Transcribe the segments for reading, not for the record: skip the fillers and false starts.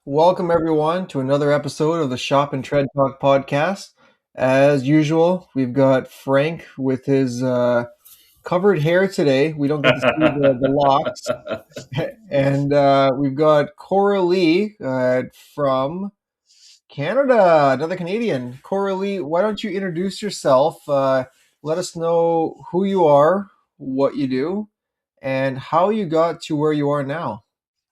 Welcome everyone to another episode of the Shop and Tread Talk podcast. As usual, we've got Frank with his covered hair today. We don't get to see the locks. And we've got Coralee from Canada, another Canadian. Coralee, why don't you introduce yourself? Let us know who you are, what you do, and how you got to where you are now.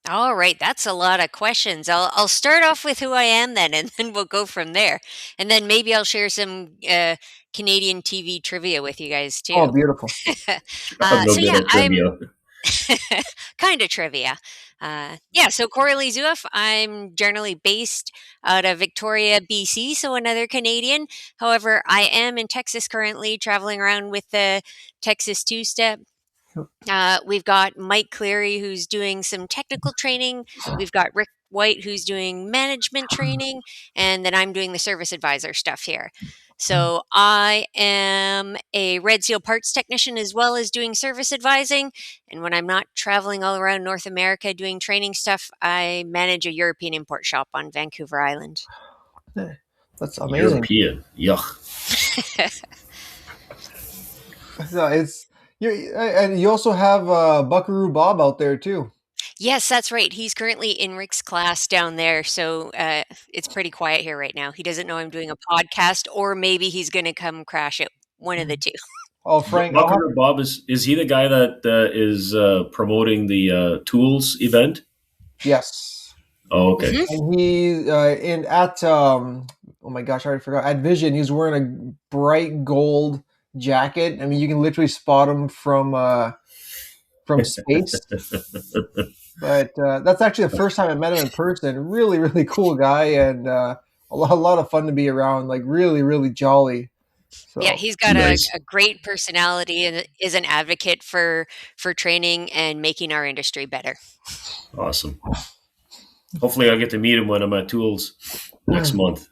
All right, that's a lot of questions. I'll start off with who I am then, and then we'll go from there. And then maybe I'll share some Canadian TV trivia with you guys Oh, too. beautiful. I'm no So good yeah, at I'm trivia. kind of trivia. Yeah, so Coralee Zuoff. I'm generally based out of Victoria, BC, so another Canadian. However, I am in Texas currently, traveling around with the Texas Two Step. We've got Mike Cleary, who's doing some technical training. We've got Rick White, who's doing management training. And then I'm doing the service advisor stuff here. So I am a Red Seal parts technician as well as doing service advising. And when I'm not traveling all around North America doing training stuff, I manage a European import shop on Vancouver Island. That's amazing. European. Yuck. So and you also have Buckaroo Bob out there too. Yes, that's right. He's currently in Rick's class down there, so it's pretty quiet here right now. He doesn't know I'm doing a podcast, or maybe he's going to come crash it. One of the two. Oh, Frank, Buckaroo Bob is he the guy that is promoting the tools event? yes, Oh, okay. Mhm. and he in at oh my gosh, I already forgot. At Vision, he's wearing a bright gold jacket. I mean, you can literally spot him from space. But that's actually the first time I met him in person. Really, really cool guy, and a lot of fun to be around. Like really, really jolly. Yeah, So he's got Nice. a great personality and is an advocate for training and making our industry better. Awesome. Hopefully, I'll get to meet him when I'm at Tools next month.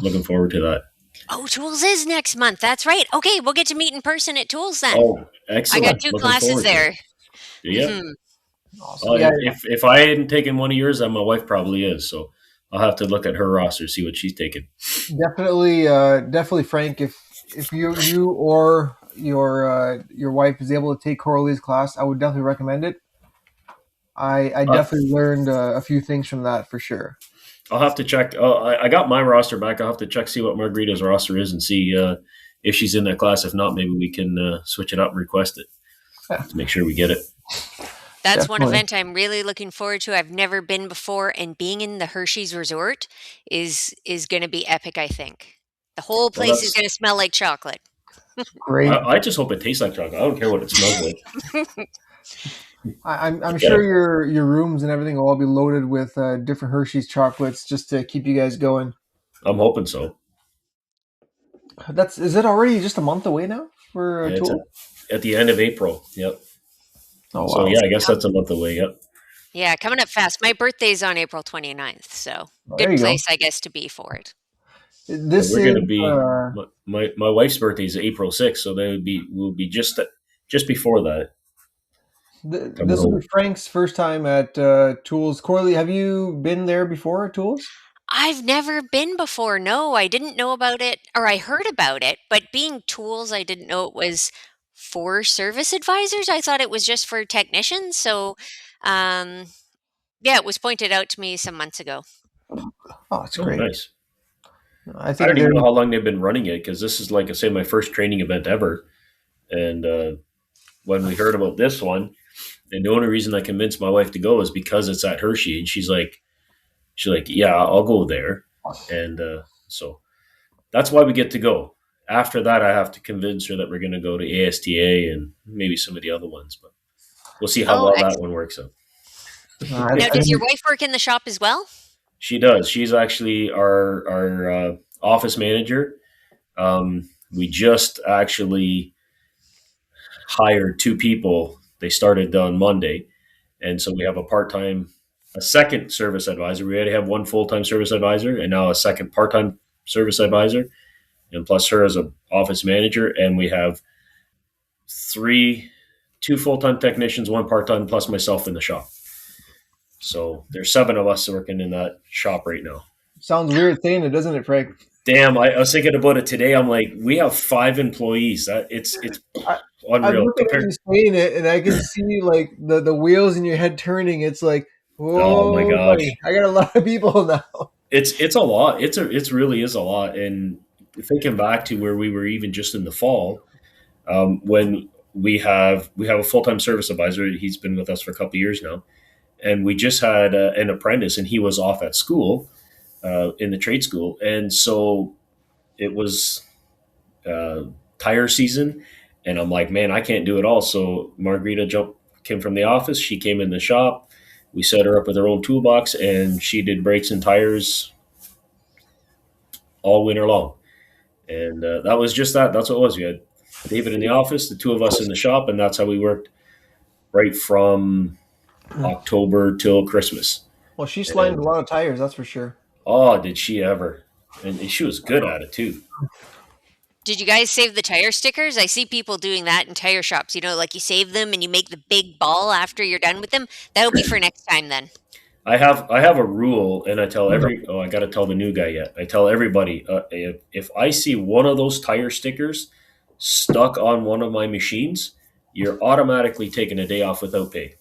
Looking forward to that. Oh, Tools is next month. That's right. Okay, we'll get to meet in person at Tools then. Oh, I excellent. got two Looking classes forward to it. there. Yeah. Mhm. awesome. Yeah, If I hadn't taken one of yours, then my wife probably is. So I'll have to look at her roster, see what she's taking. definitely, Frank. If you or your wife is able to take Coralee's class, I would definitely recommend it. I Uh, definitely learned a few things from that for sure. I'll have to check. I got my roster back. I'll have to check, see what Margarita's roster is, and see if she's in that class. If not, maybe we can switch it up and request it to make sure we get it. That's one Definitely. event I'm really looking forward to. I've never been before, and being in the Hershey's Resort is going to be epic. I think the whole Well, place is going to smell like chocolate. Great. I just hope it tastes like chocolate. I don't care what it smells like. I'm Yeah, sure your rooms and everything will all be loaded with different Hershey's chocolates just to keep you guys going. I'm hoping so. Is it already just a month away now for It's Tool? at the end of April. Yep. Oh So wow. yeah, I guess that's a month away. Yep. Yeah, coming up fast. My birthday's on April 29th, so Well, there good you go. place, I guess, to be for it. And This we're is going to be my wife's birthday is April 6th, so we'll be just before that. Coming this will home. be Frank's first time at Tools. Corley, have you been there before at Tools? I've never been before. No, I didn't know about it, or I heard about it, but being tools, I didn't know it was for service advisors. I thought it was just for technicians. So, um, yeah, it was pointed out to me some months ago. Oh, it's Oh, great. nice. I I think don't even they're know how long they've been running it because this is like I say my first training event ever. And when we heard about this one, and the only reason I convinced my wife to go is because it's at Hershey, and she's like, yeah, I'll go there, and so that's why we get to go. After that, I have to convince her that we're going to go to ASTA and maybe some of the other ones, but we'll see how Oh, well that excellent. one works out. Now, I does your think wife work in the shop as well? She does. She's actually our office manager. We just actually hired two people. They started on Monday, and so we have a second service advisor. We already have one full time service advisor, and now a second part time service advisor, and plus her as an office manager. And we have two full time technicians, one part time, plus myself in the shop. So there's 7 of us working in that shop right now. Sounds weird saying it, doesn't it, Frank? Damn, I was thinking about it today. I'm like, we have 5 employees. That it's I, I'm unreal looking at you compared. saying it, and I can see like the wheels in your head turning. It's like, Oh my oh, buddy, gosh, I got a lot of people now. it's a lot. It's really is a lot. And thinking back to where we were even just in the fall, when we have a full time service advisor. He's been with us for a couple of years now, and we just had an apprentice, and he was off at school in the trade school, and so it was uh, tire season, and I'm like, man, I can't do it all. So Margarita came from the office. She came in the shop. We set her up with her own toolbox, and she did brakes and tires all winter long. And that was just that. That's what it was. We had David in the office, the 2 of us in the shop, and that's how we worked right from October till Christmas. Well, she slammed a And lot of tires, that's for sure. oh, did she ever? And she was good at it too. Did you guys save the tire stickers? I see people doing that in tire shops. Like you save them and you make the big ball after you're done with them. That'll be for next time then. I have a rule, and I tell I got to tell the new guy yet. I tell everybody if I see one of those tire stickers stuck on one of my machines, you're automatically taking a day off without pay.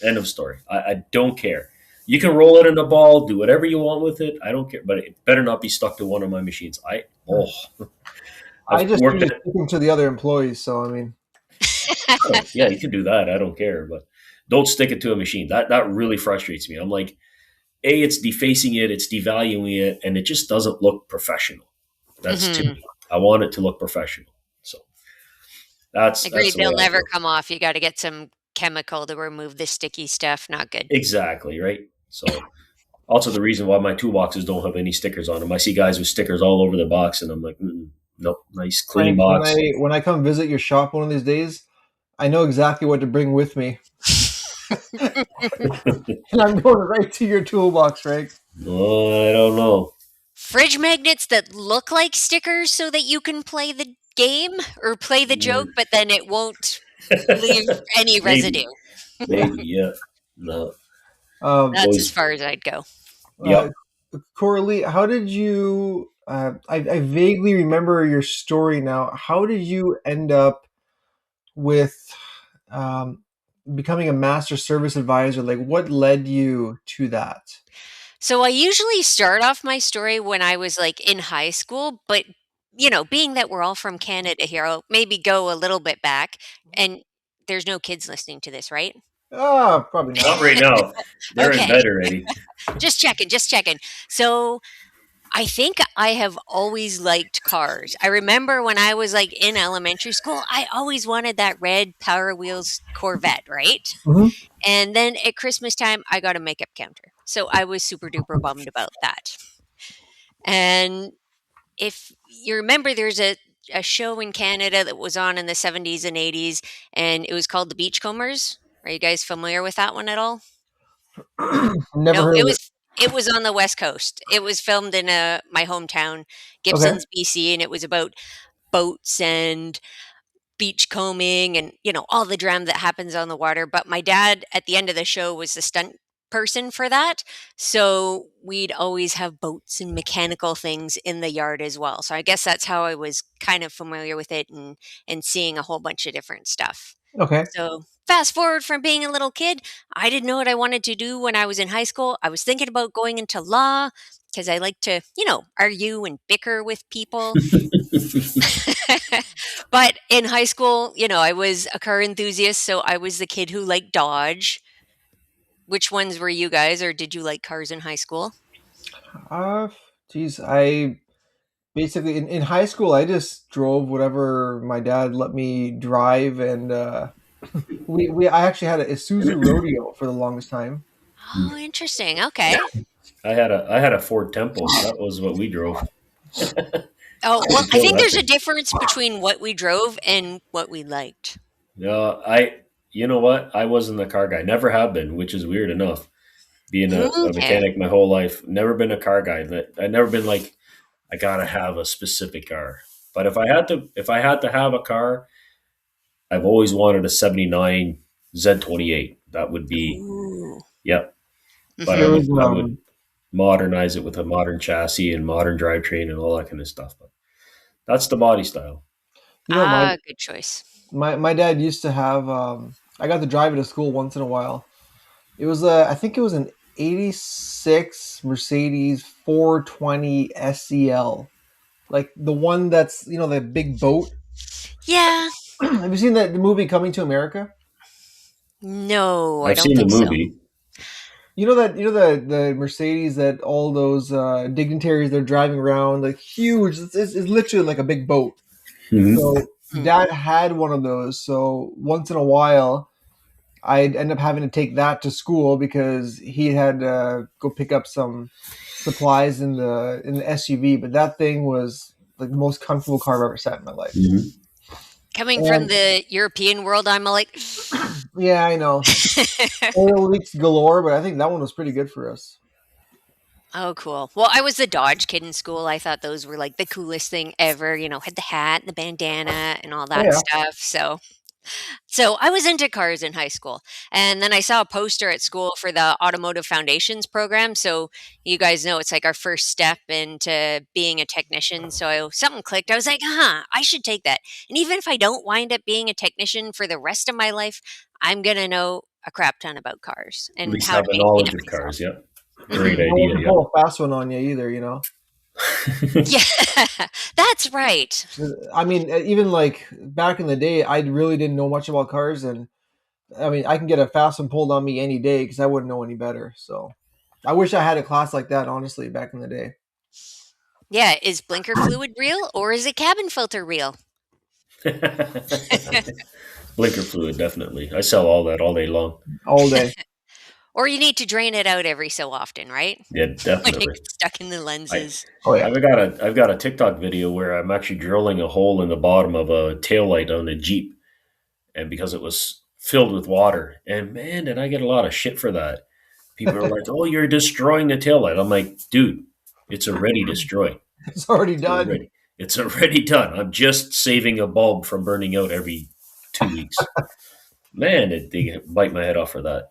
End of story. I don't care. You can roll it in a ball, do whatever you want with it. I don't care, but it better not be stuck to one of my machines. I I've just worked usually at. stick them to the other employees. So I mean, Oh, yeah, you can do that. I don't care, but don't stick it to a machine. That really frustrates me. I'm like, a, it's defacing it, it's devaluing it, and it just doesn't look professional. That's to Hmm. me. I want it to look professional. So that's Agreed. the way They'll I never feel. come off. You got to get some chemical to remove the sticky stuff. Not good. Exactly right. So also the reason why my toolboxes don't have any stickers on them. I see guys with stickers all over the box, and I'm like, nope, nice clean Frank, when I box. when I come visit your shop one of these days, I know exactly what to bring with me, and I'm going right to your toolbox, Frank. Oh, I don't know. Fridge magnets that look like stickers so that you can play the game or play the joke, but then it won't leave any residue. Maybe, maybe, yeah. No. Um, That's as Always. far as I'd go. uh, Yep. Coralee, how did you? I vaguely remember your story now. How did you end up with um, becoming a master service advisor? Like, what led you to that? So I usually start off my story when I was like in high school, but being that we're all from Canada here, I'll maybe go a little bit back. And there's no kids listening to this, right? Ah, probably Not not. right now. They're in Okay, bed already. just checking, just checking. So I think I have always liked cars. I remember when I was like in elementary school, I always wanted that red Power Wheels Corvette, right? Mhm. And then at Christmas time, I got a makeup counter. So I was super duper bummed about that. And if you remember, there's a show in Canada that was on in the 70s and 80s, and it was called The Beachcombers. Are you guys familiar with that one at all? Never No, heard it of it. was it was on the West Coast. It was filmed in my hometown, Okay. Gibson's, BC, and it was about boats and beach combing and all the drama that happens on the water. But my dad at the end of the show was the stunt person for that, so we'd always have boats and mechanical things in the yard as well. So I guess that's how I was kind of familiar with it and seeing a whole bunch of different stuff. Okay. So fast forward from being a little kid, I didn't know what I wanted to do when I was in high school. I was thinking about going into law because I like to argue and bicker with people. But in high school, I was a car enthusiast, so I was the kid who liked Dodge. Which ones were you guys, or did you like cars in high school? Uh, Geez, I basically in high school I just drove whatever my dad let me drive, and we I actually had a Isuzu Rodeo for the longest time. Oh, interesting. Okay. I had a Ford Tempo. That was what we drove. Oh, I well, I still think that there's a thing. difference between what we drove and what we liked. No, you know what? I wasn't a car guy. Never have been, which is weird enough. Being a Okay. mechanic my whole life, never been a car guy. I never been like I gotta have a specific car. But if I had to have a car, I've always wanted a '79 Z28. That would be, Ooh. yep. but There Hmm. was I would modernize it with a modern chassis and modern drivetrain and all that kind of stuff. But that's the body style. you know my Ah, good choice. my dad used to have I got to drive it to school once in a while. It was I think it was an 86 Mercedes 420 SEL. Like the one that's, the big boat. Yeah. Have you seen that the movie Coming to America? No, I I've don't seen the think so. movie. The Mercedes that all those dignitaries they're driving around, like huge. It's literally like a big boat. Hmm. So Hmm. dad had one of those. So once in a while, I'd end up having to take that to school because he had to go pick up some supplies in the SUV. But that thing was like the most comfortable car I've ever sat in my life. Hmm. Coming from And the European world, I'm like, yeah, I know oil leaks galore, but I think that one was pretty good for us. oh, cool. Well, I was the Dodge kid in school. I thought those were like the coolest thing ever. Had the hat and the bandana and all Oh that yeah, stuff. So I was into cars in high school. And then I saw a poster at school for the Automotive Foundations program. So you guys know it's like our first step into being a technician. So something clicked. I was like, I should take that. And even if I don't wind up being a technician for the rest of my life, I'm going to know a crap ton about cars At and least how have to the maintain knowledge them of cars. myself. Yeah. Great no Hmm. one idea. can pull a fast one on you either. Yeah. Yeah, that's right. I mean, even like back in the day, I really didn't know much about cars, and I mean, I can get a fast one pulled on me any day because I wouldn't know any better. So, I wish I had a class like that, honestly, back in the day. Yeah, is blinker fluid real or is it cabin filter real? Blinker fluid, definitely. I sell all that all day long. All day. Or you need to drain it out every so often, right? Yeah, When it definitely. gets stuck in the I lenses. Oh yeah. I've got a TikTok video where I'm actually drilling a hole in the bottom of a taillight on a Jeep, and because it was filled with water, and man, did I get a lot of shit for that. People are like, "Oh, you're destroying the taillight." I'm like, "Dude, it's already destroyed. It's already It's done. already it's already done. I'm just saving a bulb from burning out every 2 weeks." Man, they bite my head off for that.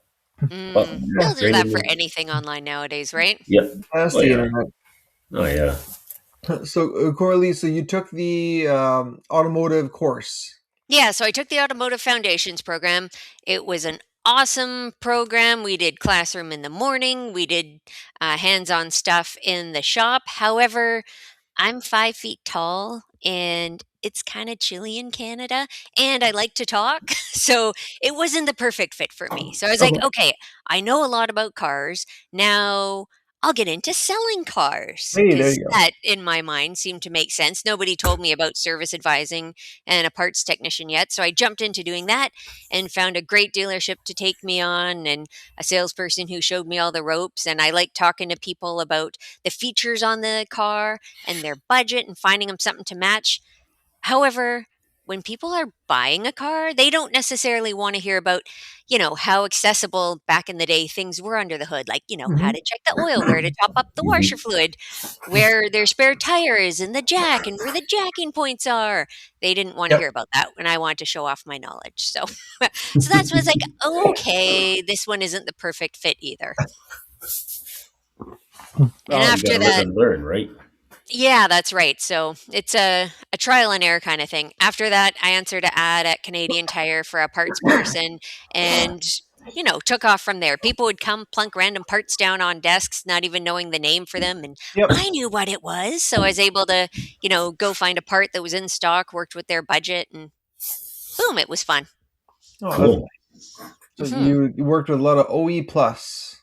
But They'll do that draining for the anything online nowadays, right? yep. That's Oh the yeah. internet. Oh yeah. So, Coralie, so you took the automotive course. Yeah, so I took the Automotive Foundations program. It was an awesome program. We did classroom in the morning, we did hands on stuff in the shop. However, I'm 5 feet tall and it's kind of chilly in Canada and I like to talk. So it wasn't the perfect fit for me. So I was like, Okay. okay, I know a lot about cars. Now I'll get into selling cars Hey, there because you go. that in my mind seemed to make sense. Nobody told me about service advising and a parts technician yet. So I jumped into doing that and found a great dealership to take me on and a salesperson who showed me all the ropes. And I like talking to people about the features on the car and their budget and finding them something to match. However, when people are buying a car, they don't necessarily want to hear about, how accessible back in the day things were under the hood, like, how Hmm. to check the oil, where to top up the washer Mhm. fluid, where their spare tire is in the jack and where the jacking points are. They didn't want to Yep. hear about that when I wanted to show off my knowledge. So so that's when it's like, okay, this one isn't the perfect fit either. And Well, you got after to live that, and learn, right? yeah, that's right. So it's a trial and error kind of thing. After that, I answered an ad at Canadian Tire for a parts person and, took off from there. People would come plunk random parts down on desks, not even knowing the name for them. And Yep. I knew what it was. So I was able to, go find a part that was in stock, worked with their budget, and boom, it was fun. Oh, that's Cool. nice. So Hmm. you worked with a lot of OE plus.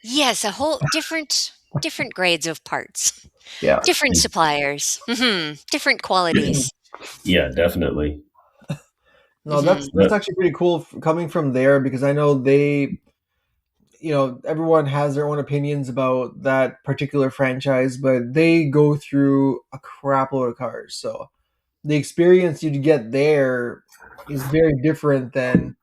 Yes, a whole different grades of parts, Yeah. different suppliers, different qualities. Yeah, definitely. No, Hmm. that's actually pretty cool coming from there because I know everyone has their own opinions about that particular franchise, but they go through a crap load of cars. So the experience you get there is very different than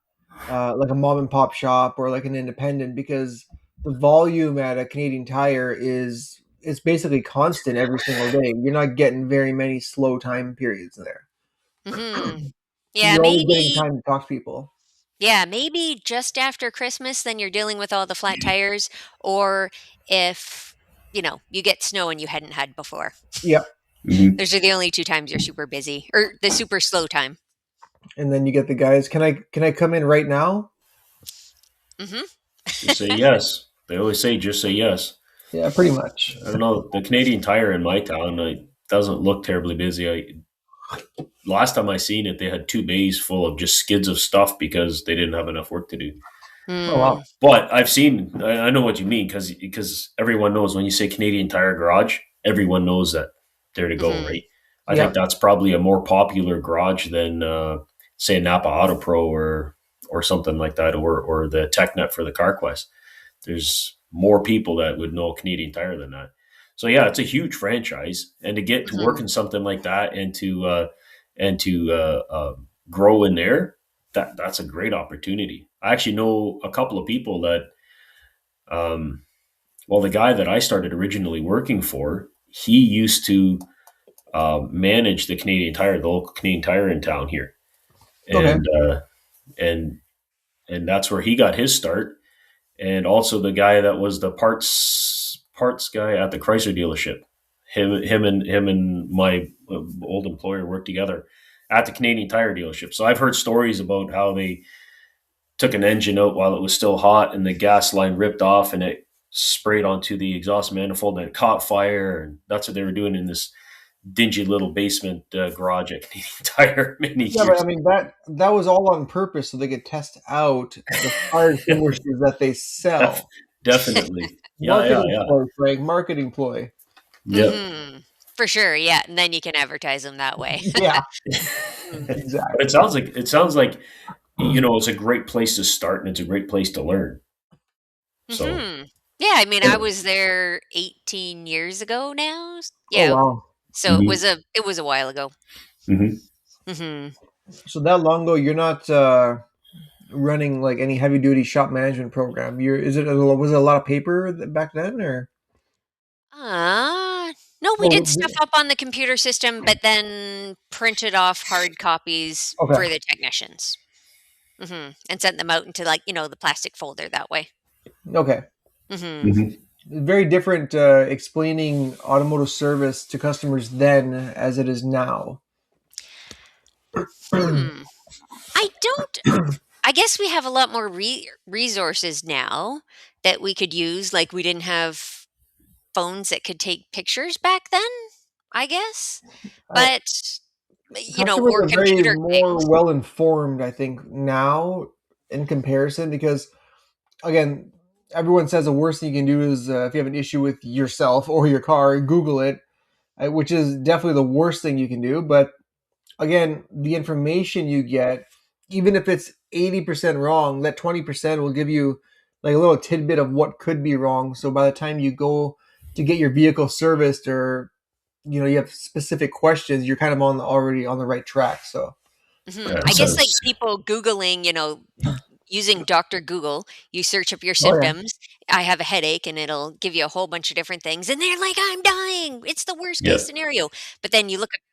like a mom and pop shop or like an independent because the volume at a Canadian Tire is basically constant every single day. You're not getting very many slow time periods there. Hmm. So Yeah, you're always getting maybe time to talk to people. Yeah, maybe just after Christmas, then you're dealing with all the flat tires, or if, you get snow and you hadn't had before. Yeah, Hmm. Those are the only 2 times you're super busy, or the super slow time. and then you get the guys. Can I come in right now? Mhm. Just say yes. They always say just say yes. Yeah, pretty much. I don't know. The Canadian Tire in my town doesn't look terribly busy. Last time I seen it, they had 2 bays full of just skids of stuff because they didn't have enough work to do. Oh wow. Mm, But I know what you mean because everyone knows when you say Canadian Tire Garage, everyone knows that they're to go, mhm, right? I Yeah. think that's probably a more popular garage than say Napa Auto Pro or something like that, or the TechNet for the CarQuest. There's more people that would know Canadian Tire than that. So yeah, it's a huge franchise, and to get to work mhm. in something like that and to grow in there, that's a great opportunity. I actually know a couple of people that, um, well, the guy that I started originally working for, he used to manage the Canadian Tire, the local Canadian Tire in town here, Okay. and and that's where he got his start. And also the guy that was the parts guy at the Chrysler dealership. Him and my old employer worked together at the Canadian Tire dealership. So I've heard stories about how they took an engine out while it was still hot, and the gas line ripped off, and it sprayed onto the exhaust manifold, and it caught fire. And that's what they were doing in this dingy little basement garage at Canadian Tire many Yeah, but I years mean that was all on purpose so they could test out the fire extinguishers that they ago. sell. Definitely. Yeah, yeah, Marketing yeah. ploy, Frank. Marketing ploy. Yep. Mhm. For sure, yeah, and then you can advertise them that way. Yeah, But it exactly. sounds like it's a great place to start and it's a great place to learn. So Mhm. Yeah, I mean, I was there 18 years ago now. Oh Yeah, wow. so it was hmm a while ago. hmm Mhm. So that long ago, you're not running like any heavy duty shop management program. Was it a lot of paper back then, or? No, we Oh, did stuff up on the computer system, but then printed off hard copies okay. for the technicians. And sent them out into, like, the plastic folder that way. Okay. Mhm. hmm Very different explaining automotive service to customers then as it is now. Hmm. I don't I guess we have a lot more resources now that we could use. Like, we didn't have phones that could take pictures back then, I guess. I, But, Customers or are very computer more things. well informed, I think, now in comparison because again, everyone says the worst thing you can do is if you have an issue with yourself or your car, Google it, which is definitely the worst thing you can do. But again, the information you get, even if it's 80% wrong, that 20% will give you like a little tidbit of what could be wrong. So by the time you go to get your vehicle serviced or you have specific questions, you're kind of already on the right track. So Yeah, I it guess, like, says people Googling, using Doctor Google, you search up your oh yeah. symptoms. I have a headache, and it'll give you a whole bunch of different things. And they're like, I'm dying. It's the worst case yeah, scenario. But then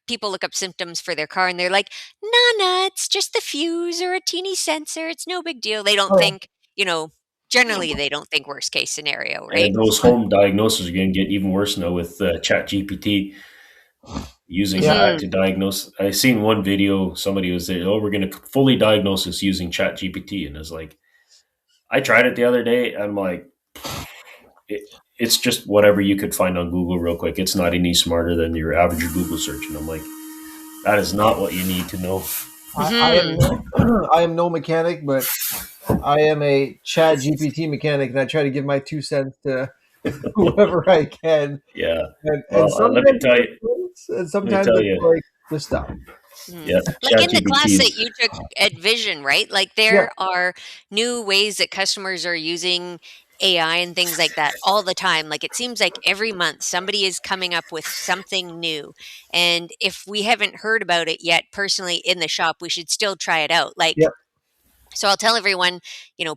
people look up symptoms for their car, and they're like, nah, it's just the fuse or a teeny sensor. It's no big deal. They don't Oh think, generally, they don't think worst case scenario, right? and those home diagnoses are going to get even worse now with Chat GPT using yeah. that Hmm. to diagnose. I seen one video somebody was saying, "Oh, we're going to fully diagnose this using Chat GPT," and it's like I tried it the other day. I'm like, it, it's just whatever you could find on Google real quick. It's not any smarter than your average Google search, and I'm like, that is not what you need to know. I am Hmm. no I am no mechanic, but I am a Chat GPT mechanic, and I try to give my 2 cents to whoever I can. Yeah. And Well, let sometimes me it tell you. makes sense, and Let me sometimes tell it's you. like just stop. Yeah, Like, Chat in the class that GPT. you took at Vision, right? Like, Yeah, there are new ways that customers are using AI and things like that all the time. Like, it seems like every month somebody is coming up with something new. And if we haven't heard about it yet personally in the shop, we should still try it out. yeah, Like, so I'll tell everyone,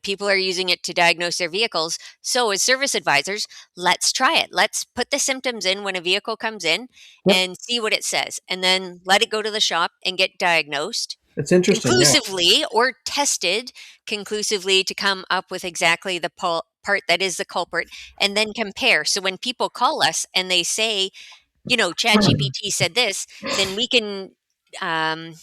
people are using it to diagnose their vehicles. So as service advisors, let's try it. Let's put the symptoms in when a vehicle comes in yep, and see what it says, and then let it go to the shop and get diagnosed. It's interesting. Yeah. conclusively or tested conclusively to come up with exactly the part that is the culprit and then compare. So when people call us and they say, ChatGPT said this, then um,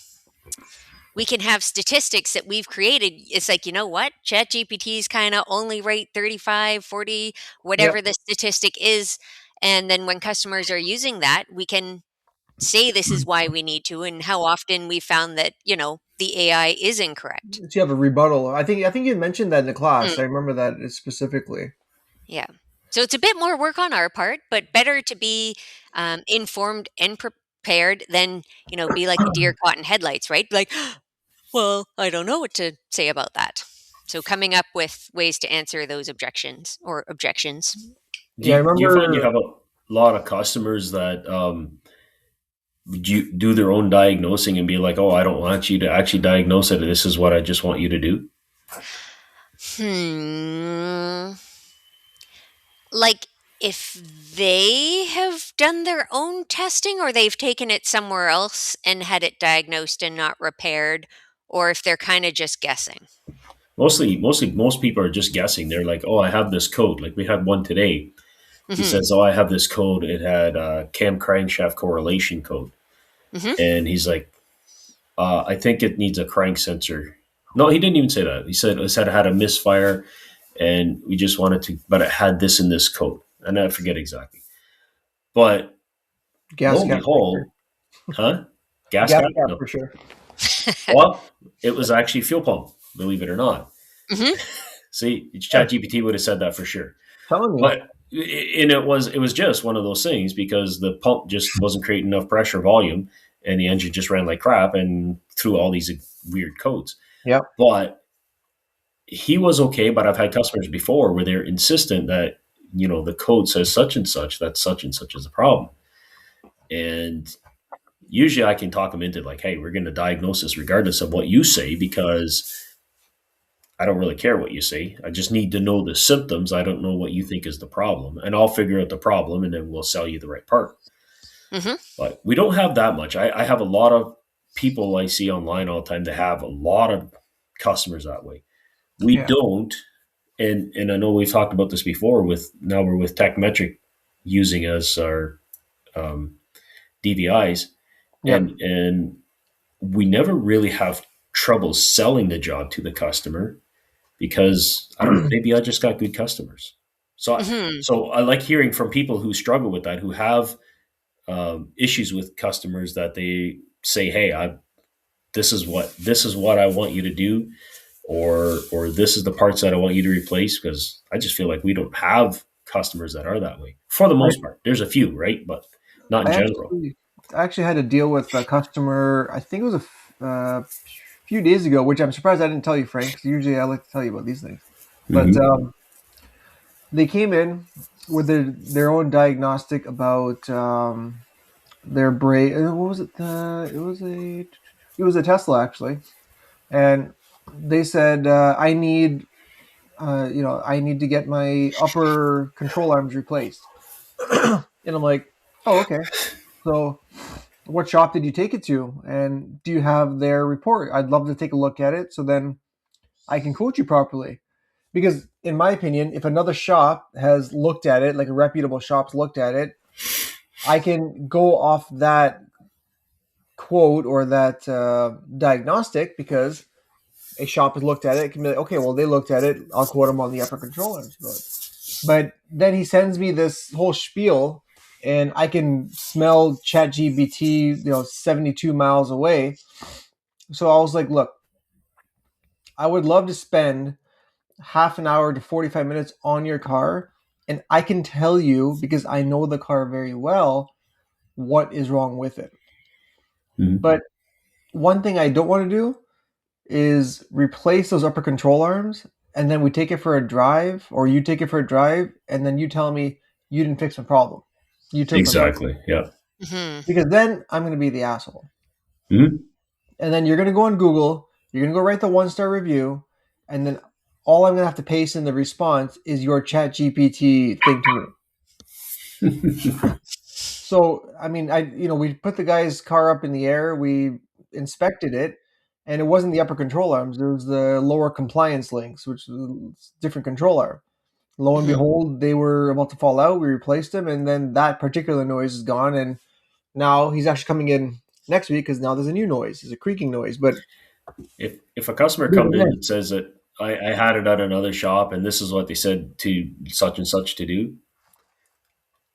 we can have statistics that we've created. It's like, you know what? ChatGPT is kind of only right 35, 40, Yep. whatever the statistic is. And then when customers are using that, we can say this is why we need to, and how often we found that, the AI is incorrect. So you have a rebuttal. I think you mentioned that in the class. Mm, I remember that specifically. yeah. So it's a bit more work on our part, but better to be informed and prepared than, be like a deer caught in headlights, right? Like, well, I don't know what to say about that. So coming up with ways to answer those objections. Yeah, I Do you find you remember. have a lot of customers that do their own diagnosing and be like, "Oh, I don't want you to actually diagnose it. This is what I just want you to do." Hmm. Like, if they have done their own testing or they've taken it somewhere else and had it diagnosed and not repaired, or if they're kind of just guessing. Mostly, most people are just guessing. They're like, "Oh, I have this code." Like we had one today. He Hmm. says, "Oh, I have this code. It had cam crankshaft correlation code," Hmm. and he's like, "I think it needs a crank sensor." No, he didn't even say that. He said it had a misfire, and we just wanted to, but it had this in this code, and I forget exactly. But lo Gas and cap for sure. behold, huh? Gas Gas cap? cap No. for sure. Well, it was actually fuel pump, believe it or not. Hmm. See, Yeah, ChatGPT would have said that for sure. telling you. But and it was just one of those things because the pump just wasn't creating enough pressure volume, and the engine just ran like crap and threw all these weird codes. Yep. But he was okay. But I've had customers before where they're insistent that the code says such and such, that such and such is a problem, and usually I can talk them into like, hey, we're going to diagnose this regardless of what you say because I don't really care what you say. I just need to know the symptoms. I don't know what you think is the problem, and I'll figure out the problem, and then we'll sell you the right part. Hmm. But we don't have that much. I have a lot of people I see online all the time that have a lot of customers that way. We Yeah. don't, and I know we've talked about this before. With now we're with Techmetric using as our um, DVIs, Yep. and we never really have trouble selling the job to the customer because I don't know, maybe I just got good customers. So, Hmm. so I like hearing from people who struggle with that, who have issues with customers that they say, "Hey, this is what I want you to do," or this is the parts that I want you to replace. Because I just feel like we don't have customers that are that way for the I, most part. There's a few, right, but not in I general. actually had to deal with a customer. I think it was few days ago, which I'm surprised I didn't tell you, Frank, because usually I like to tell you about these things. But Mm-hmm. they came in with their own diagnostic about their brake. What was it? It was a Tesla actually, and they said I need to get my upper control arms replaced. And I'm like, oh, okay. So what shop did you take it to? And do you have their report? I'd love to take a look at it so then I can quote you properly. Because in my opinion, if another shop has looked at it, like a reputable shop's looked at it, I can go off that quote or that diagnostic because a shop has looked at it. It can be like, okay, well, they looked at it. I'll quote them on the upper controller. But then he sends me this whole spiel, and I can smell ChatGPT, 72 miles away. So I was like, look, I would love to spend half an hour to 45 minutes on your car, and I can tell you, because I know the car very well, what is wrong with it. Mm-hmm. But one thing I don't want to do is replace those upper control arms, and then we take it for a drive, or you take it for a drive, and then you tell me you didn't fix my problem. You took my money. Exactly. Yeah. Hmm. Because then I'm going to be the asshole. Mm-hmm. And then you're going to go on Google, you're going to go write the 1-star review, and then all I'm going to have to paste in the response is your chat GPT thing to me. So, I mean, we put the guy's car up in the air, we inspected it, and it wasn't the upper control arms. It was the lower compliance links, which was a different control arm. Lo and Mhm. behold, they were about to fall out. We replaced them, and then that particular noise is gone. And now he's actually coming in next week because now there's a new noise. There's a creaking noise. But If a customer comes in and says that I had it at another shop and this is what they said to such and such to do,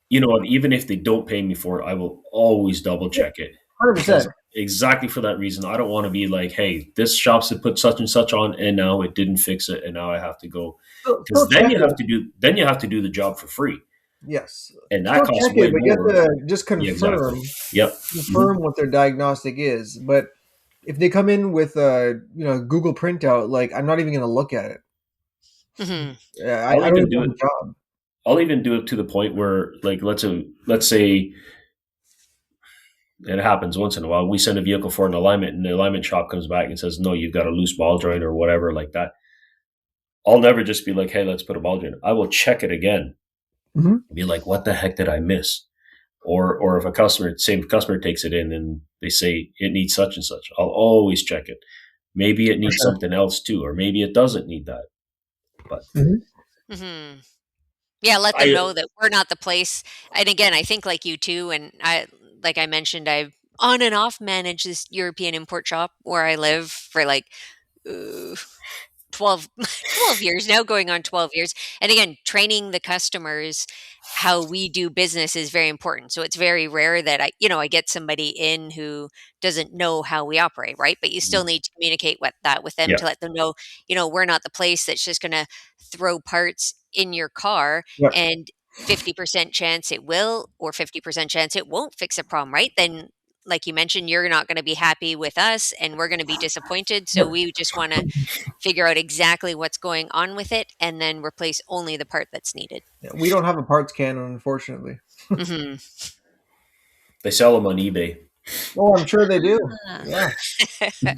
you know what? Even if they don't pay me for it, I will always double check it 100%. because exactly for that reason, I don't want to be like, hey, this shop's had put such and such on, and now it didn't fix it, and now I have to go because Still check it. then you have to do the job for free, Yes. and that Still costs check way it, but you more. have to just Yeah, exactly. confirm Yep. confirm what their diagnostic is. But if they come in with a Google printout, like I'm not even going to look at it. Mhm. I'll I don't even even do have it. a job. I'll even do it to the point where, like, let's say it happens once in a while. We send a vehicle for an alignment, and the alignment shop comes back and says, "No, you've got a loose ball joint or whatever like that." I'll never just be like, "Hey, let's put a ball joint." I will check it again Hmm. and be like, "What the heck did I miss?" Or if same customer takes it in and they say it needs such and such, I'll always check it. Maybe it For needs sure. something else too, or maybe it doesn't need that. But Hmm. Mhm. Yeah, let them I, know that we're not the place. And again, I think like you too, and like I mentioned, I've on and off managed this European import shop where I live for like uh, 12, 12 years now, going on 12 years. And again, training the customers how we do business is very important. So it's very rare that I get somebody in who doesn't know how we operate, right? But you still need to communicate with them yeah, to let them know, we're not the place that's just going to throw parts in your car Yep. and 50% chance it will or 50% chance it won't fix a problem, right? Then like you mentioned, you're not going to be happy with us and we're going to be disappointed. So Yep. we just want to figure out exactly what's going on with it and then replace only the part that's needed. Yeah, we don't have a parts cannon, unfortunately. Mhm. they sell them on eBay. Oh, I'm sure they do. Ah. Yeah.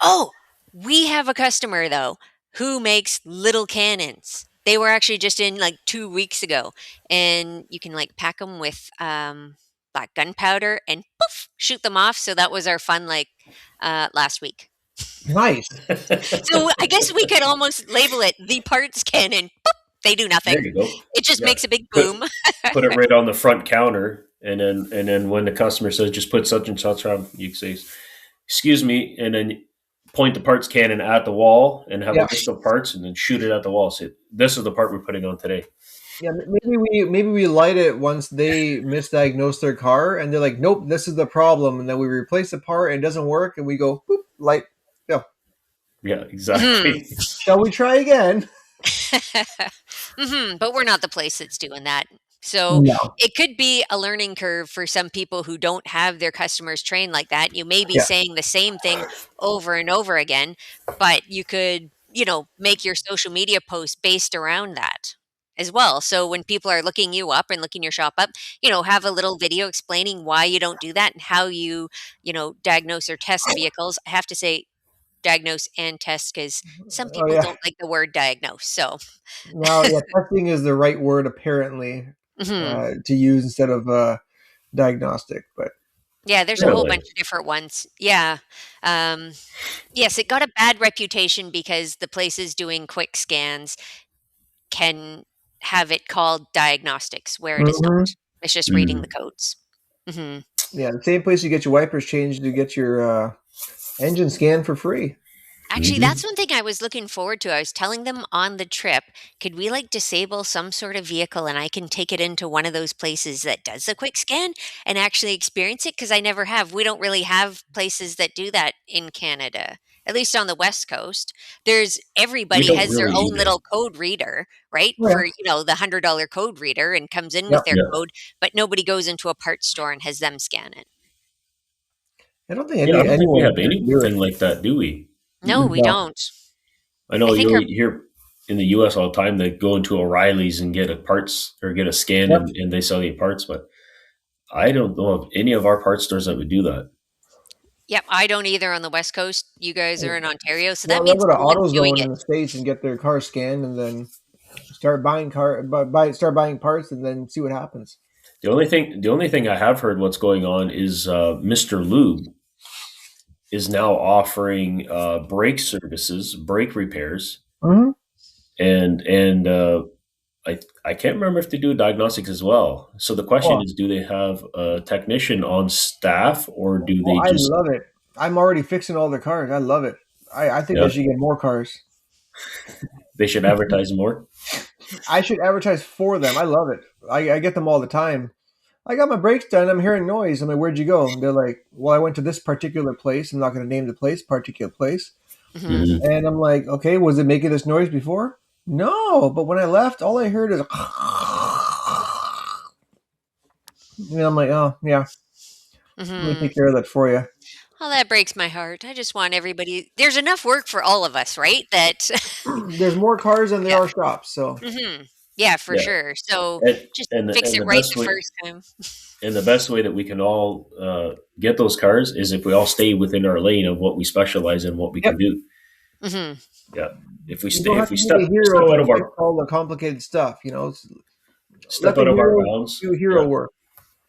Oh, we have a customer though who makes little cannons. They were actually just in like 2 weeks ago, and you can like pack them with black gunpowder and poof, shoot them off. So that was our fun like last week. Nice. So I guess we could almost label it the parts cannon. Boop, they do There nothing. you go. It just Yeah, makes a big put boom. put it right on the front counter, and then when the customer says just put such and such on, you can say, "Excuse me," and then point the parts cannon at the wall and have a Yeah. list of parts, and then shoot it at the wall. Say, "This is the part we're putting on today." Yeah, maybe we light it once they misdiagnose their car and they're like, nope, this is the problem, and then we replace the part and it doesn't work, and we go, boop, light. Yeah. Yeah, Mhm. exactly. Shall we try again? But we're not the place that's doing that. So No. it could be a learning curve for some people who don't have their customers trained like that. You may be Yeah. saying the same thing over and over again, but you could, make your social media posts based around that as well. So when people are looking you up and looking your shop up, have a little video explaining why you don't do that and how you diagnose or test vehicles. I have to say diagnose and test because some Oh people yeah. don't like the word diagnose. So, No, yeah, testing is the right word apparently mhm. to use instead of diagnostic. But Yeah, there's a whole Really? bunch of different ones. Yeah. Um, yes, it got a bad reputation because the places doing quick scans can have it called diagnostics where it is not. mhm. It's just reading the Mm. codes. Mhm. Yeah, the same place you get your wipers changed to get your engine scanned for free. Actually, Hmm. that's one thing I was looking forward to. I was telling them on the trip, could we like disable some sort of vehicle and I can take it into one of those places that does the quick scan and actually experience it? Because I never have. We don't really have places that do that in Canada, at least on the West Coast. We Everybody don't has their really own either. little code reader, right? Oh, yeah. For, the $100 code reader and comes in with Yep. their Yeah. code, but nobody goes into a parts store and has them scan it. I don't think Yeah, I don't think we anyone have here do it. anything like that, do we? No, we No. don't. I I know think you our hear in the U.S. all the time they go into O'Reilly's and get a parts or get a scan Yep. and they sell you parts, but I don't know of any of our parts stores that would do that. Yep, I don't either on the West Coast. You guys are in Ontario, so that They'll means go to no one's doing AutoZone it. in the States and get their car scanned, and then start buying parts, and then see what happens. The only thing I have heard what's going on is Mr. Lube. is now offering brake services, brake repairs, Mhm. and I can't remember if they do diagnostics as well. So the question Oh, is, do they have a technician on staff, or do oh, they I just? love it. I'm already fixing all the cars. I love it. I think they Yeah, should get more cars. they should advertise more. I should advertise for them. I love it. I get them all the time. I got my brakes done. I'm hearing noise. I'm like, where'd you go? And they're like, well, I went to this particular place. I'm not going to name the place, particular place. Hmm. Hmm. And I'm like, okay, was it making this noise before? No, but when I left, all I heard is, and I'm like, oh yeah, let me Hmm. take care of that for you. Well, that breaks my heart. I just want everybody. There's enough work for all of us, right? That, There's more cars than there yeah. are shops, so Hmm. Yeah, for Yeah, sure. So and just and the, fix and it the right best the way first time. and the best way that we can all get those cars is if we all stay within our lane of what we specialize in, what we yep. can do. Hmm. Yeah, if we You stay, don't if have we to be a step hero out and of fix our all the complicated stuff. Let step the out of our heroes bounds, do yeah. hero work.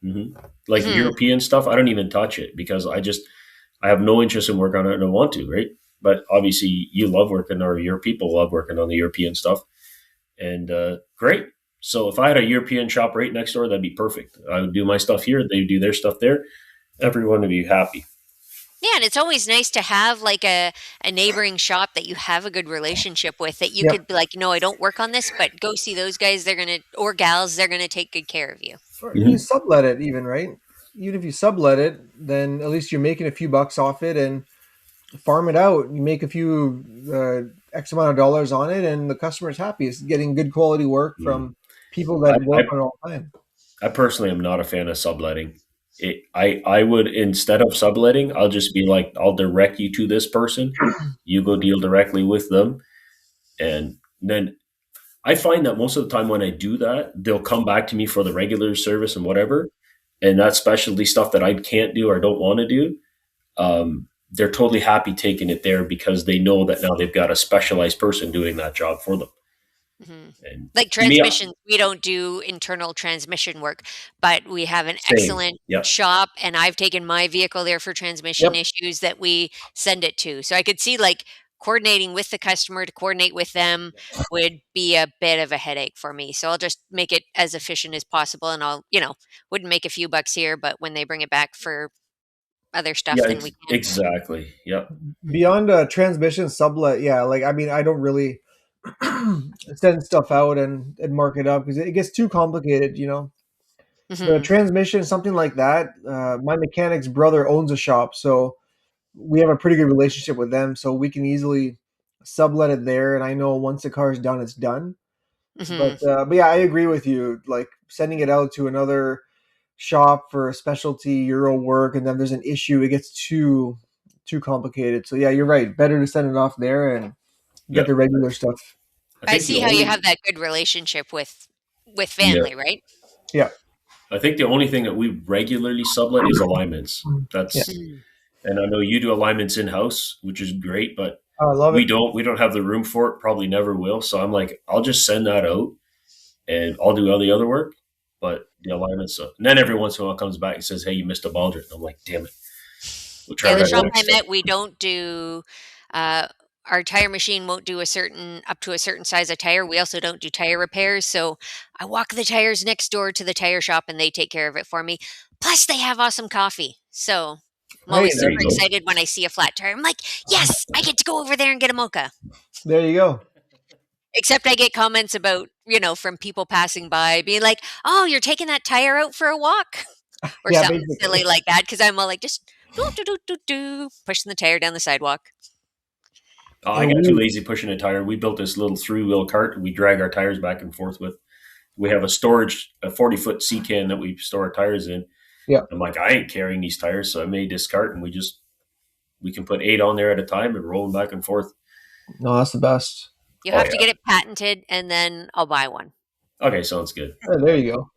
Hmm. Like Hmm. European stuff, I don't even touch it because I have no interest in working on it and I want to, right? But obviously, you love working, or your people love working on the European stuff, and great. So if I had a European shop right next door, that'd be perfect. I would do my stuff here, they do their stuff there. Everyone would be happy. Yeah, and it's always nice to have like a neighboring shop that you have a good relationship with that you Yep. could be like, no, I don't work on this, but go see those guys. They're gonna or gals. They're gonna take good care of you. Or you Hmm. sublet it even, right? Even if you sublet it, then at least you're making a few bucks off it and farm it out. You make a few X amount of dollars on it, and the customer's happy. It's getting good quality work from people I, that I work on it all the time. I personally am not a fan of subletting. I would, instead of subletting, I'll just be like, I'll direct you to this person. You go deal directly with them, and then I find that most of the time when I do that, they'll come back to me for the regular service and whatever, and that specialty stuff that I can't do or don't want to do. They're totally happy taking it there because they know that now they've got a specialized person doing that job for them. Hmm. And Like me, transmissions, we don't do internal transmission work, but we have an same. excellent Yep. shop, and I've taken my vehicle there for transmission Yep. issues that we send it to. So I could see like coordinating with the customer to coordinate with them would be a bit of a headache for me. So I'll just make it as efficient as possible, and wouldn't make a few bucks here, but when they bring it back for other stuff, Yeah. then we can. Exactly. Yep. Beyond transmission sublet, yeah, like I mean, I don't really send stuff out and mark it up because it gets too complicated. The Hmm. transmission, something like that. My mechanic's brother owns a shop, so we have a pretty good relationship with them, so we can easily sublet it there. And I know once the car's done, it's done. Hmm. But yeah, I agree with you. Like sending it out to another shop for a specialty Euro work, and then there's an issue, it gets too complicated. So yeah, you're right. Better to send it off there and get Yep. the regular stuff. I I think the see how you only have that good relationship with yeah, family, right? Yeah, I think the only thing that we regularly sublet is alignments. yeah. That's Mm. And I know you do alignments in house, which is great, but I love it. we don't have the room for it. Probably never will. So I'm like, I'll just send that out, and I'll do all the other work. But the alignments, and then every once in a while it comes back and says, "Hey, you missed a ball joint." I'm like, "Damn it, we'll try Yeah, the that shop next I'm time." at, we don't do. Uh, our tire machine won't do up to a certain size of tire. We also don't do tire repairs. So I walk the tires next door to the tire shop, and they take care of it for me. Plus, they have awesome coffee. So I'm Hey, always There super you go. excited when I see a flat tire. I'm like, yes, I get to go over there and get a mocha. there you go. Except I get comments about, from people passing by being like, oh, you're taking that tire out for a walk or Yeah, something basically. silly like that. Cause I'm all like, just pushing the tire down the sidewalk. I And got too we, lazy pushing a tire. We built this little three-wheel cart, and we drag our tires back and forth with. We have a 40-foot sea can that we store our tires in. yeah, I'm like, I ain't carrying these tires, so I made this cart, and we can put 8 on there at a time and roll them back and forth. no, that's the best. You Oh have to yeah. get it patented and then I'll buy one. Okay, sounds good. There you go.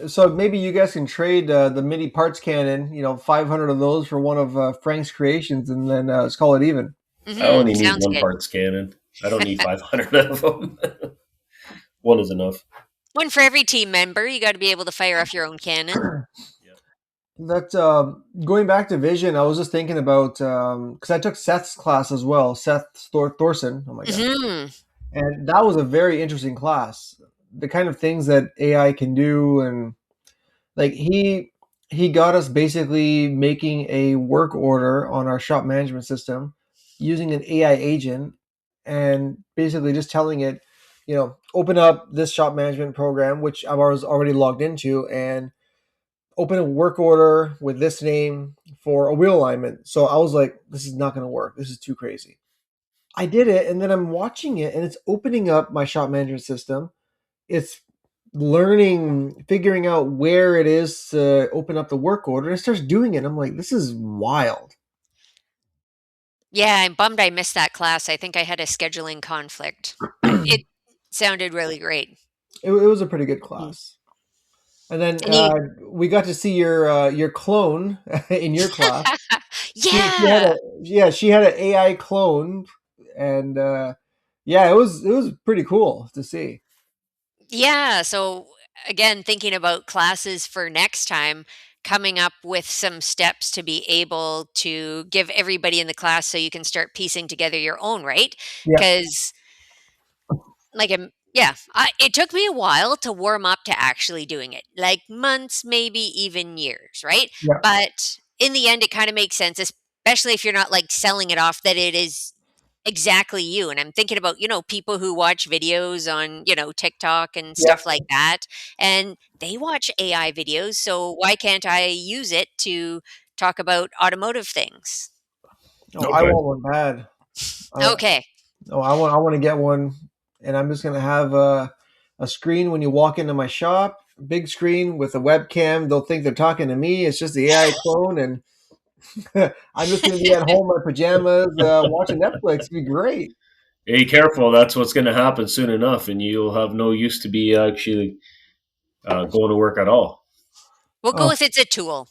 So maybe you guys can trade the mini parts cannon, 500 of those for one of Frank's creations, and then let's call it even. I only need Sounds one good. part scanning. I don't need 500 of them. One is enough. One for every team member. You got to be able to fire off your own cannon. Yeah. That going back to vision, I was just thinking about because I took Seth's class as well, Seth Thorson. Oh my god, Hmm. and that was a very interesting class. The kind of things that AI can do, and like he got us basically making a work order on our shop management system using an AI agent, and basically just telling it, open up this shop management program, which I was already logged into, and open a work order with this name for a wheel alignment. So I was like, this is not going to work. This is too crazy. I did it, and then I'm watching it, and it's opening up my shop management system. It's learning, figuring out where it is to open up the work order, and it starts doing it. I'm like, this is wild. Yeah, I'm bummed I missed that class. I think I had a scheduling conflict, but it sounded really great. It was a pretty good Mhm. class. And then And you we got to see your clone in your class. She had Yeah. she had an AI clone, and yeah, it was pretty cool to see. Yeah, so again, thinking about classes for next time, coming up with some steps to be able to give everybody in the class so you can start piecing together your own, right? Yeah, Because yeah, it took me a while to warm up to actually doing it, like months, maybe even years, right? yeah, But in the end, it kind of makes sense, especially if you're not like selling it off that it is exactly you. And I'm thinking about, people who watch videos on, TikTok and yeah. stuff like that, and they watch AI videos. So why can't I use it to talk about automotive things? Oh, I Okay. want one bad. I, Okay. oh, I want to get one, and I'm just gonna have a screen when you walk into my shop, big screen with a webcam. They'll think they're talking to me. It's just the AI clone, and I'm just gonna be at home in my pajamas watching Netflix. It'd be great. Be careful. That's what's going to happen soon enough, and you'll have no use to be actually going to work at all. We'll go Oh, with it's a tool.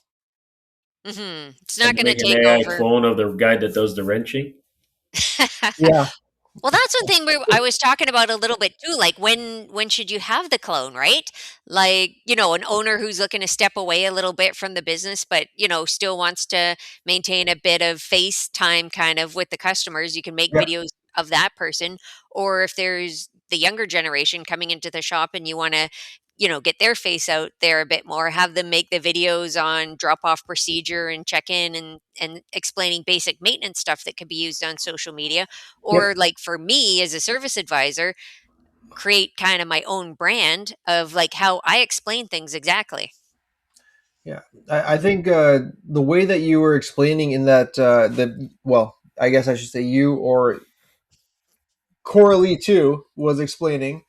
It's not And going to make an take AI over. clone of the guy that does the wrenching. yeah, Well, that's one thing I was talking about a little bit too. Like when should you have the clone, right? Like, an owner who's looking to step away a little bit from the business, but still wants to maintain a bit of face time kind of with the customers. You can make yeah, videos of that person. Or if there's the younger generation coming into the shop and you want to, get their face out there a bit more, have them make the videos on drop off procedure and check in and explaining basic maintenance stuff that could be used on social media, yep, or like for me as a service advisor, create kind of my own brand of like how I explain things exactly. yeah. I think the way that you were explaining in well, I guess I should say you or Coralee too was explaining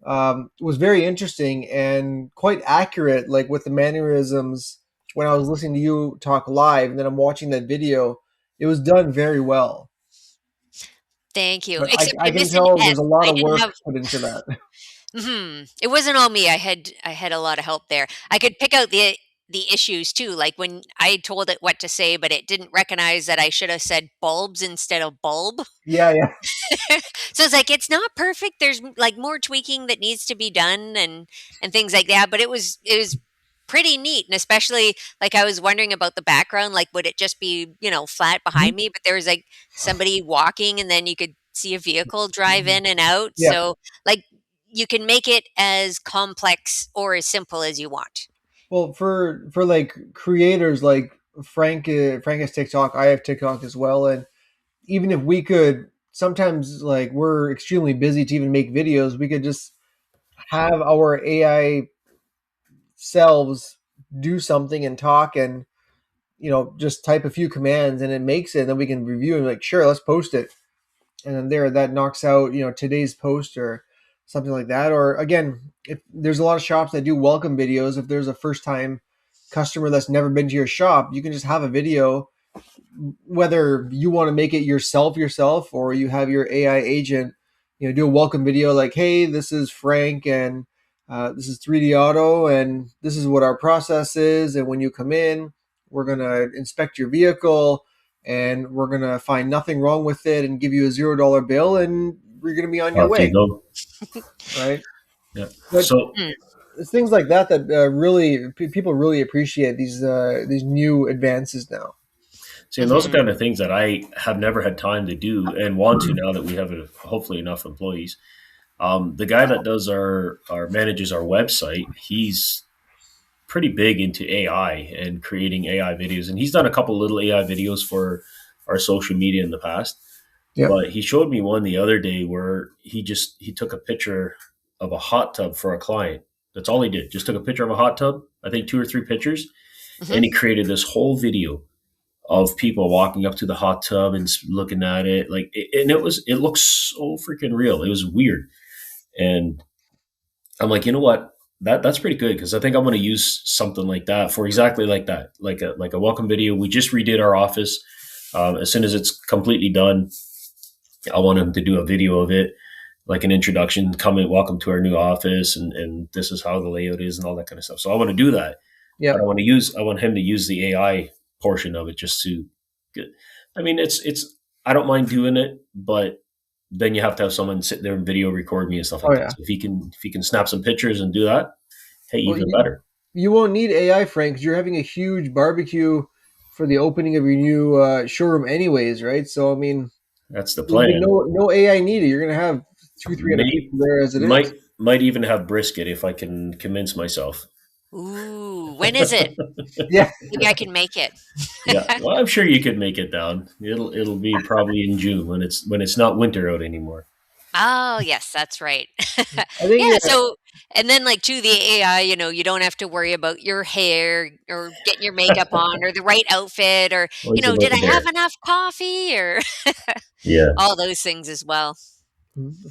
was very interesting and quite accurate, like with the mannerisms. When I was listening to you talk live and then I'm watching that video, it was done very well. Thank you. But Except I I can missed an tell S. there's a lot I of didn't work have put into that. It wasn't all me. I had a lot of help there. I could pick out the issues too, like when I told it what to say, but it didn't recognize that I should have said bulbs instead of bulb. Yeah, yeah. So it's like it's not perfect. There's like more tweaking that needs to be done and things like that. But it was pretty neat, and especially like I was wondering about the background. Like, would it just be flat behind me? But there was like somebody walking, and then you could see a vehicle drive Mhm. in and out. Yeah. So like you can make it as complex or as simple as you want. Well, for like creators like Frank has TikTok, I have TikTok as well, and even if we could sometimes like we're extremely busy to even make videos, we could just have our AI selves do something and talk and just type a few commands and it makes it and then we can review and like sure let's post it and then there that knocks out today's post or something like that. Or again, if there's a lot of shops that do welcome videos, if there's a first time customer that's never been to your shop, you can just have a video, whether you want to make it yourself or you have your AI agent, do a welcome video like, hey, this is Frank and this is 3D Auto and this is what our process is. And when you come in, we're going to inspect your vehicle and we're going to find nothing wrong with it and give you a $0 bill and you're going to be on your Off you way. go. Right. Yeah. But So Hmm. it's things like that that really people really appreciate these new advances now. See, and those are Hmm. kind of things that I have never had time to do and want to now that we have hopefully enough employees. The guy that does our manages our website, he's pretty big into AI and creating AI videos, and he's done a couple little AI videos for our social media in the past. Yep. But he showed me one the other day where he took a picture of a hot tub for a client. That's all he did. Just took a picture of a hot tub. I think two or three pictures, Hmm. and he created this whole video of people walking up to the hot tub and looking at it, and it looks so freaking real. It was weird, and I'm like, you know what? That's pretty good because I think I'm going to use something like that for exactly like that, like a welcome video. We just redid our office. As soon as it's completely done, I want him to do a video of it, like an introduction, come in, welcome to our new office, and this is how the layout is and all that kind of stuff. So I want to do that, but Yep. I want him to use the AI portion of it just to get. I mean, I don't mind doing it, but then you have to have someone sit there and video record me and stuff Oh like that. yeah. So if he can snap some pictures and do that, hey, Well, even better. you won't need AI, Frank, because you're having a huge barbecue for the opening of your new showroom, anyways, right? So I mean, That's the there'll be plan. no AI needed. You're gonna have 300 May people there as it is. might even have brisket if I can convince myself. Ooh, when is it? Yeah. Maybe I can make it. Yeah, well, I'm sure you could make it down. It'll be probably in June when it's not winter out anymore. Oh, yes, that's right. I think Yeah, so and then like to the AI, you don't have to worry about your hair or getting your makeup on or the right outfit or, Always about did I the have hair. enough coffee or Yeah, all those things as well.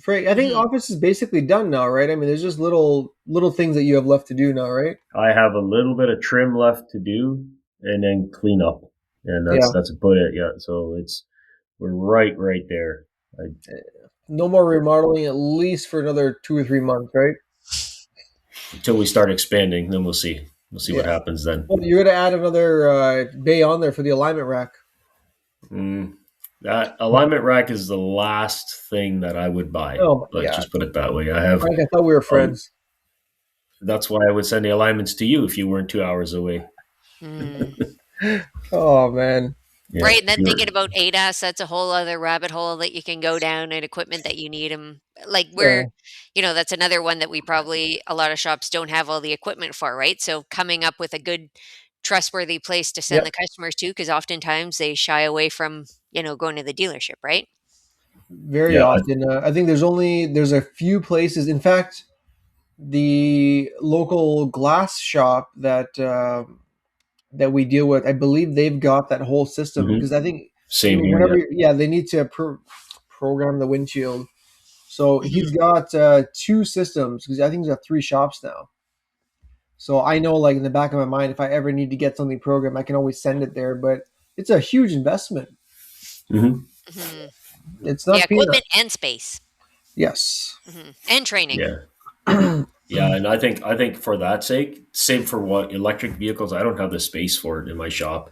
Frank, I think Mhm. office is basically done now, right? I mean, there's just little things that you have left to do now, right? I have a little bit of trim left to do, and then clean up, and Yeah. that's about it. Yeah, so we're right there. I, No more remodeling at least for another 2 or 3 months, right? until we start expanding, then we'll see. We'll see what Yeah. happens then. Well, you're gonna add another bay on there for the alignment rack. Mm, that alignment rack is the last thing that I would buy. Oh my Let's god, just put it that way. I have. Frank! I thought we were Um, friends. that's why I would send the alignments to you if you weren't 2 hours away. Mm. Oh man. Yeah, Right, and then you're. thinking about ADAS, that's a whole other rabbit hole that you can go down and equipment that you need them. Like Yeah. that's another one that we probably a lot of shops don't have all the equipment for, right? So coming up with a good trustworthy place to send Yep. the customers to, because oftentimes they shy away from, going to the dealership, right? Very Yeah. often, I think there's a few places. In fact, the local glass shop that we deal with, I believe they've got that whole system because Hmm. I think Same here. whenever Yeah. yeah they need to program the windshield. So he's Mhm. got two systems because I think he's got three shops now. So I know, like in the back of my mind, if I ever need to get something programmed, I can always send it there. But it's a huge investment. Hmm. Mhm. It's Yeah, not equipment peanuts. and space. Yes. And training. Yeah. Yeah, and I think for that sake, same for what electric vehicles. I don't have the space for it in my shop.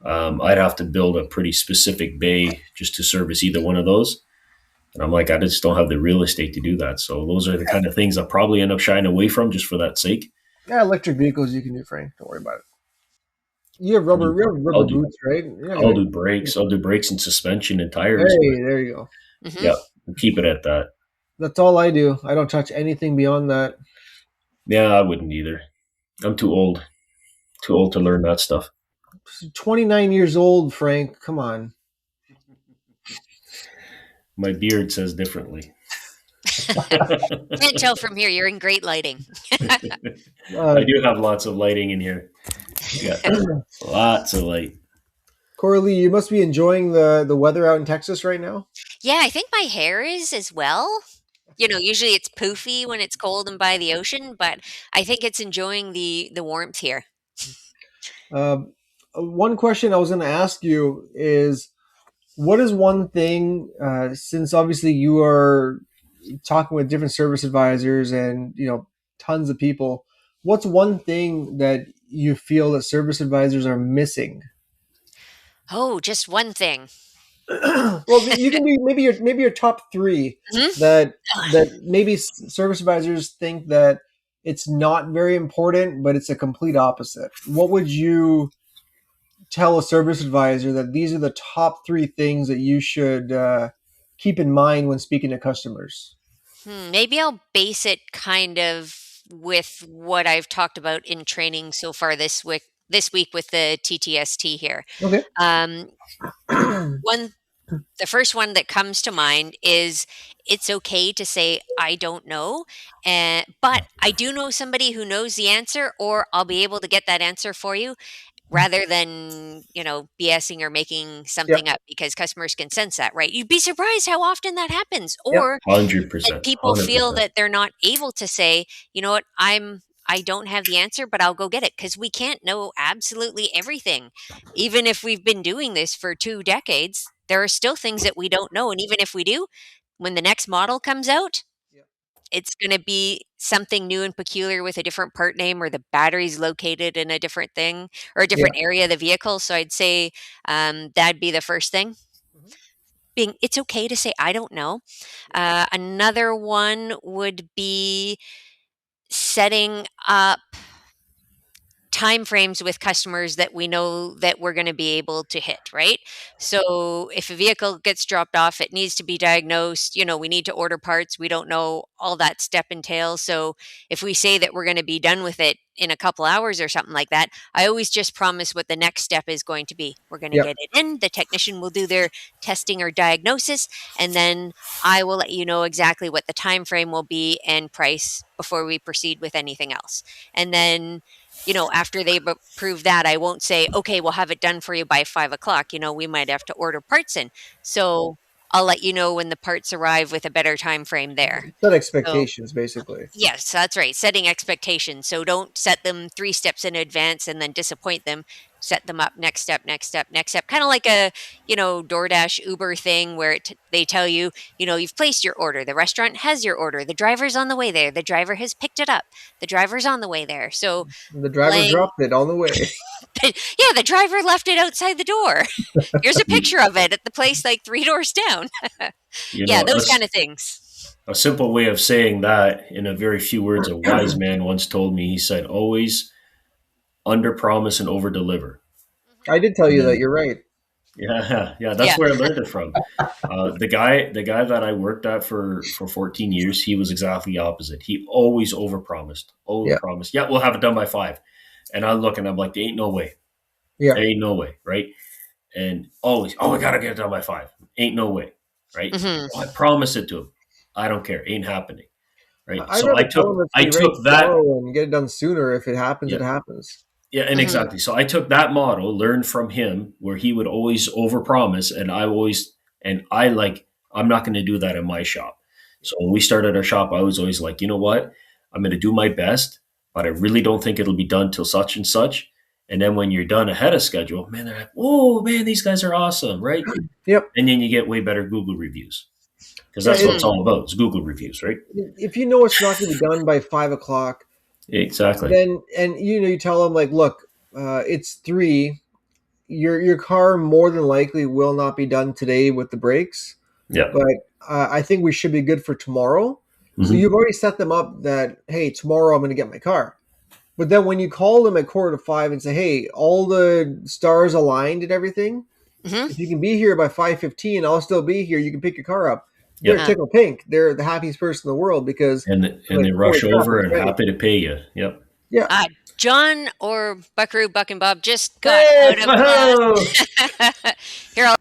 I'd have to build a pretty specific bay just to service either one of those. And I'm like, I just don't have the real estate to do that. So those are the kind of things I'll probably end up shying away from just for that sake. Yeah, electric vehicles you can do, Frank. Don't worry about it. I'll do, You have rubber I'll do, boots, right? You're not I'll gonna. do brakes. I'll do brakes and suspension and tires. But Hey, there you go. Mhm. yeah, keep it at that. That's all I do. I don't touch anything beyond that. Yeah, I wouldn't either. I'm too old to learn that stuff. 29 years old, Frank. Come on. My beard says differently. Can't tell from here. You're in great lighting. I Uh, do have lots of lighting in here. Yeah, lots of light. Coralee, you must be enjoying the weather out in Texas right now. Yeah, I think my hair is as well. Usually it's poofy when it's cold and by the ocean, but I think it's enjoying the warmth here. Um, One question I was going to ask you is, what is one thing, since obviously you are talking with different service advisors and tons of people, what's one thing that you feel that service advisors are missing? Oh, just one thing. Well, you can be maybe your top three Mhm. that maybe service advisors think that it's not very important, but it's a complete opposite. What would you tell a service advisor that these are the top three things that you should keep in mind when speaking to customers? Maybe I'll base it kind of with what I've talked about in training so far this week with the TTST here. Okay. Um, one The first one that comes to mind is it's okay to say I don't know, but I do know somebody who knows the answer, or I'll be able to get that answer for you, rather than BSing or making Yep. something up, because customers can sense that, right? You'd be surprised how often that happens, Yep. or Hundred that percent, people feel 100%. that they're not able to say, you know what, I don't have the answer, but I'll go get it, because we can't know absolutely everything. Even if we've been doing this for 2 decades, there are still things that we don't know. And even if we do, when the next model comes out, Yep. it's going to be something new and peculiar with a different part name, or the battery's located in a different thing or a Yeah. different area of the vehicle. So I'd say that'd be the first thing. Mhm. Being it's okay to say I don't know. Another one would be setting up time frames with customers that we know that we're going to be able to hit, right? So if a vehicle gets dropped off, it needs to be diagnosed, we need to order parts, we don't know all that step entails. So if we say that we're going to be done with it in a couple hours or something like that, I always just promise what the next step is going to be. We're going to Yep. get it in, the technician will do their testing or diagnosis, and then I will let you know exactly what the time frame will be and price before we proceed with anything else. And then after they've approved that, I won't say, okay, we'll have it done for you by 5 o'clock. We might have to order parts in. So I'll let you know when the parts arrive with a better time frame there. Set So expectations, basically. yes, that's right. Setting expectations. So don't set them 3 steps in advance and then disappoint them. Set them up next step, next step, next step. Kind of like a, DoorDash Uber thing where they tell you, you've placed your order. The restaurant has your order. The driver's on the way there. The driver has picked it up. The driver's on the way there. So The driver laying dropped it on the way. yeah, the driver left it outside the door. Here's a You, picture of it at the place like 3 doors down. you Yeah, know, those kind of things. a simple way of saying that in a very few words, a wise man once told me, he said, always under promise and over deliver. I did tell you that. And You're right. yeah, yeah, that's Yeah. where I learned it from. The guy that I worked at for 14 years, he was exactly the opposite. He always Yeah. overpromised. Yeah, we'll have it done by 5. And I look and I'm like, there ain't no way. Yeah. There ain't no way, right? And always, oh, I gotta get it done by 5. Ain't no way, right? Hmm. Oh, I promised it to him. I don't care. Ain't happening, right? I'd So I rather tell took them to I be ready took that. tomorrow and get it done sooner. If it happens, it Yeah, happens. yeah, and Hmm. exactly. So I took that model, learned from him, where he would always overpromise, and I like, I'm not going to do that in my shop. So when we started our shop, I was always like, you know what, I'm going to do my best, but I really don't think it'll be done till such and such. And then when you're done ahead of schedule, man, they're like, oh man, these guys are awesome, right? Yep. And then you get way better Google reviews because Yeah. that's what Hmm. it's all about. It's Google reviews, right? If you know it's not going to be done by 5 o'clock, Exactly. then you tell them like, look, it's 3. Your car more than likely will not be done today with the brakes, Yeah. but I think we should be good for tomorrow. So Hmm. you've already set them up that, hey, tomorrow I'm going to get my car. But then when you call them at 4:45 and say, hey, all the stars aligned and everything, Hmm. if you can be here by 5:15, I'll still be here. You can pick your car up. They're Yep. tickle pink. They're the happiest person in the world because they're And like, they holy rush crap, over it's and ready. happy to pay you. Yep. Yeah. John or Buckaroo Buck and Bob just got Hey, out of Whoa! class. Here,